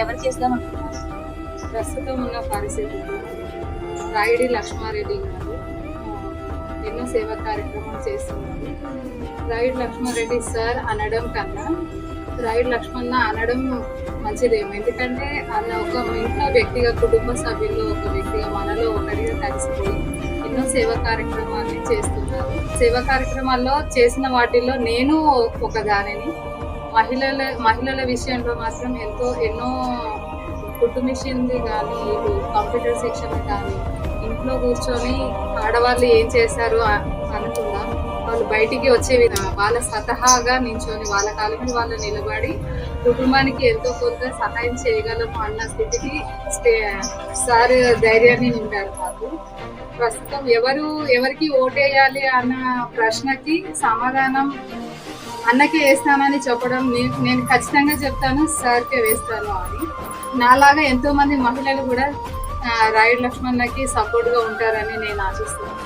ఎవరు చేద్దాం అనుకుంటున్నారు? ప్రస్తుతం ఉన్న పరిస్థితుల్లో రాయుడి లక్ష్మారెడ్డి గారు ఎన్నో సేవా కార్యక్రమాలు చేస్తున్నారు. రాయుడి లక్ష్మారెడ్డి సార్ అనడం కన్నా రాయుడి లక్ష్మణ అనడం మంచిదేమో. ఎందుకంటే అన్న ఒక ఇంట్లో వ్యక్తిగా, కుటుంబ సభ్యుల్లో ఒక వ్యక్తిగా, మనలో ఒకరిగా కలిసిపోయి ఎన్నో సేవా కార్యక్రమాన్ని చేస్తున్నారు. సేవా కార్యక్రమాల్లో చేసిన వాటిల్లో నేను ఒకదానిని. మహిళల విషయంలో మాత్రం ఎన్నో కుట్టు మిషన్ది కానీ, ఇటు కంప్యూటర్ శిక్షణ కానీ, ఇంట్లో కూర్చొని ఆడవాళ్ళు ఏం చేశారు అనకుండా వాళ్ళు బయటికి వచ్చే వాళ్ళ స్వతహాగా నించొని వాళ్ళ కాళ్ళ మీద వాళ్ళు నిలబడి కుటుంబానికి ఎంతో కొంత సహాయం చేయగలము అన్న స్థితికి సార్ ధైర్యాన్ని నింపారు మాకు. ప్రస్తుతం ఎవరికి ఓటేయాలి అన్న ప్రశ్నకి సమాధానం అన్నకే వేస్తానని చెప్పడం, నేను ఖచ్చితంగా చెప్తాను సార్కే వేస్తాను అని. నాలాగా ఎంతో మంది మహిళలు కూడా రాయుడు లక్ష్మణ్కి సపోర్ట్గా ఉంటారని నేను ఆశిస్తున్నాను.